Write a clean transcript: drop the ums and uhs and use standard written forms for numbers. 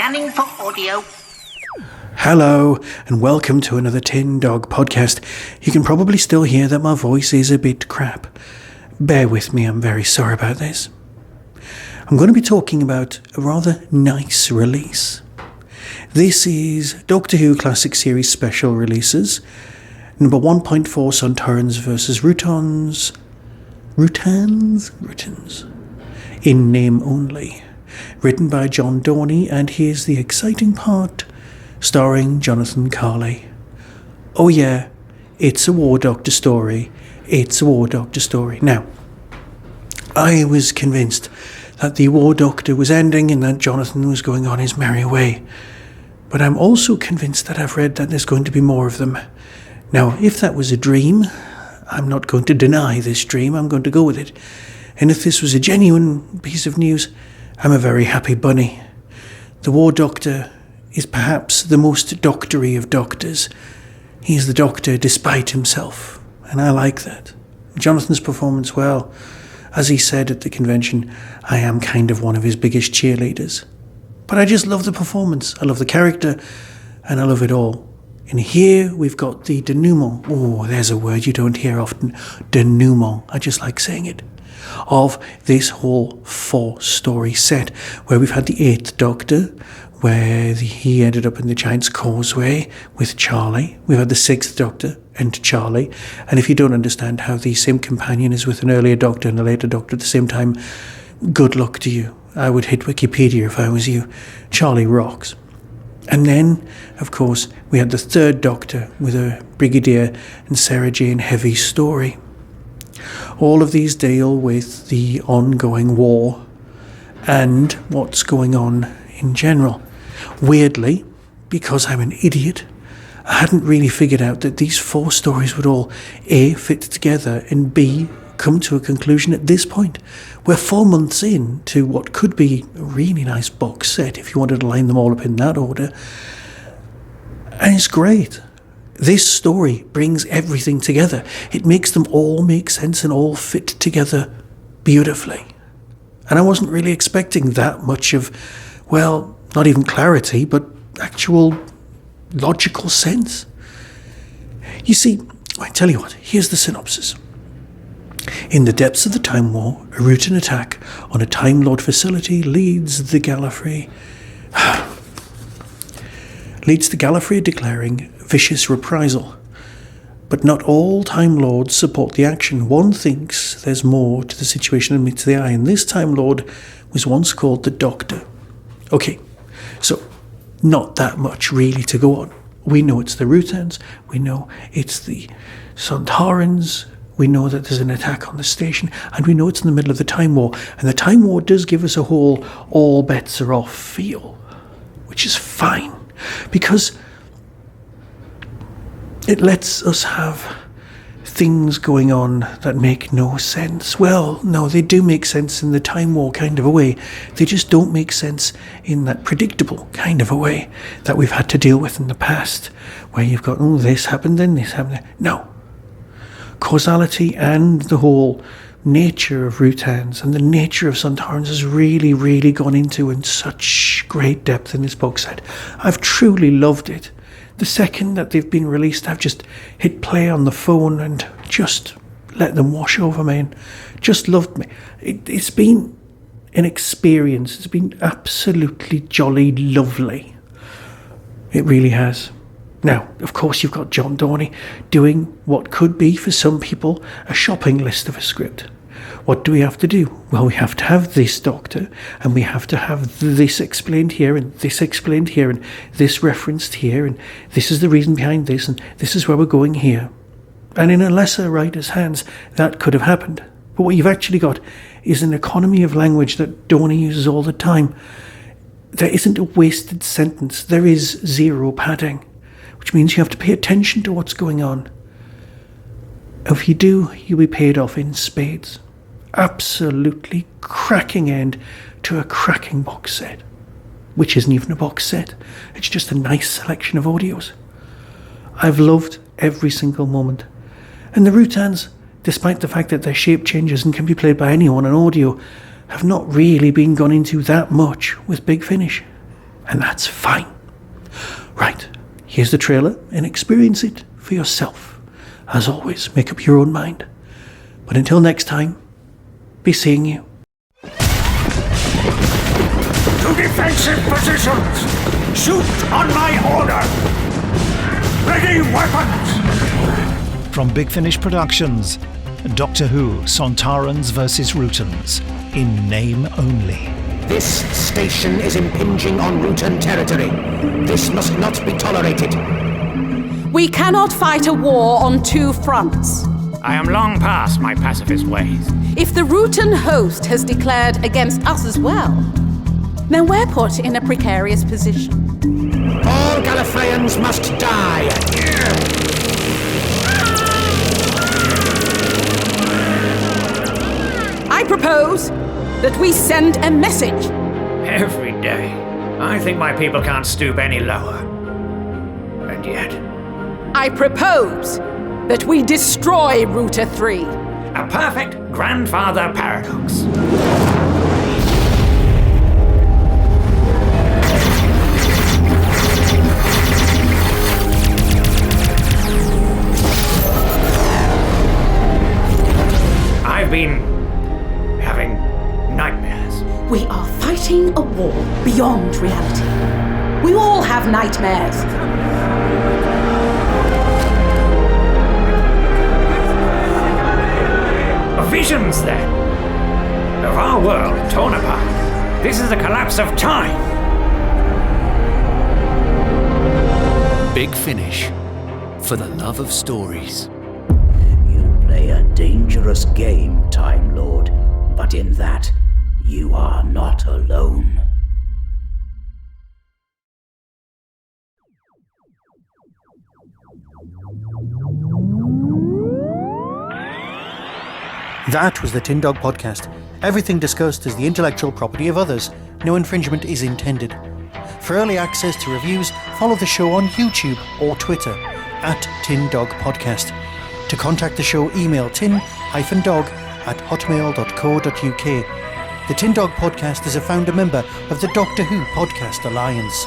Scanning for audio. Hello, and welcome to another Tin Dog podcast. You can probably still hear that my voice is a bit crap. Bear with me, I'm very sorry about this. I'm going to be talking about a rather nice release. This is Doctor Who Classic Series Special Releases, number 1.4 Sontarans vs. Rutans, in name only. Written by John Dorney, and here's the exciting part, starring Jonathan Carley. Oh yeah, it's a War Doctor story. Now, I was convinced that the War Doctor was ending and that Jonathan was going on his merry way. But I'm also convinced that I've read that there's going to be more of them. Now, if that was a dream, I'm not going to deny this dream, I'm going to go with it. And if this was a genuine piece of news, I'm a very happy bunny. The War Doctor is perhaps the most doctory of doctors. He's the Doctor despite himself, and I like that. Jonathan's performance, well, as he said at the convention, I am kind of one of his biggest cheerleaders. But I just love the performance, I love the character, and I love it all. And here we've got the denouement. Oh, there's a word you don't hear often. Denouement. I just like saying it. Of this whole 4-story set, where we've had the 8th Doctor, where he ended up in the Giant's Causeway with Charlie. We've had the 6th Doctor and Charlie. And if you don't understand how the same companion is with an earlier Doctor and a later Doctor at the same time, good luck to you. I would hit Wikipedia if I was you. Charlie rocks. And then, of course, we had the 3rd Doctor with a Brigadier and Sarah Jane heavy story. All of these deal with the ongoing war and what's going on in general. Weirdly, because I'm an idiot, I hadn't really figured out that these 4 stories would all A, fit together, and B, come to a conclusion at this point. We're 4 months in to what could be a really nice box set if you wanted to line them all up in that order. And it's great. This story brings everything together. It makes them all make sense and all fit together beautifully. And I wasn't really expecting that much of, well, not even clarity, but actual logical sense. You see, I tell you what, here's the synopsis. In the depths of the Time War, a Rutan attack on a Time Lord facility leads the Gallifrey declaring vicious reprisal. But not all Time Lords support the action. One thinks there's more to the situation than meets the eye, and this Time Lord was once called the Doctor. Okay, so not that much really to go on. We know it's the Rutans, we know it's the Sontarans, we know that there's an attack on the station, and we know it's in the middle of the Time War. And the Time War does give us a whole all bets are off feel, which is fine, because it lets us have things going on that make no sense. Well, no, they do make sense in the Time War kind of a way. They just don't make sense in that predictable kind of a way that we've had to deal with in the past, where you've got, oh, this happened, then this happened. No. Causality and the whole nature of Rutans and the nature of Sontarans has really, really gone into in such great depth in this box set. I've truly loved it. The second that they've been released, I've just hit play on the phone and just let them wash over me and just loved me. It's been an experience. It's been absolutely jolly lovely. It really has. Now, of course, you've got John Dorney doing what could be, for some people, a shopping list of a script. What do we have to do? Well, we have to have this Doctor, and we have to have this explained here, and this explained here, and this referenced here, and this is the reason behind this, and this is where we're going here. And in a lesser writer's hands, that could have happened. But what you've actually got is an economy of language that Dorney uses all the time. There isn't a wasted sentence. There is zero padding, which means you have to pay attention to what's going on. If you do, you'll be paid off in spades. Absolutely cracking end to a cracking box set, which isn't even a box set. It's just a nice selection of audios. I've loved every single moment. And the Rutans, despite the fact that their shape changes and can be played by anyone on audio, have not really been gone into that much with Big Finish. And that's fine. Right, here's the trailer and experience it for yourself. As always, make up your own mind. But until next time, be seeing you. To defensive positions! Shoot on my order! Ready weapons! From Big Finish Productions, Doctor Who, Sontarans vs. Rutans, in name only. This station is impinging on Rutan territory. This must not be tolerated. We cannot fight a war on two fronts. I am long past my pacifist ways. If the Rutan host has declared against us as well, then we're put in a precarious position. All Gallifreyans must die. I propose that we send a message. Every day, I think my people can't stoop any lower. And yet, I propose that we destroy Router 3. a perfect grandfather paradox. I've been having nightmares. We are fighting a war beyond reality. We all have nightmares. Visions, then, of our world torn apart. This is a collapse of time. Big Finish, for the love of stories. You play a dangerous game, Time Lord, but in that, you are not alone. That was the Tin Dog Podcast. Everything discussed is the intellectual property of others. No infringement is intended. For early access to reviews, follow the show on YouTube or Twitter @Tin Dog Podcast. To contact the show, email tin-dog@hotmail.co.uk. The Tin Dog Podcast is a founder member of the Doctor Who Podcast Alliance.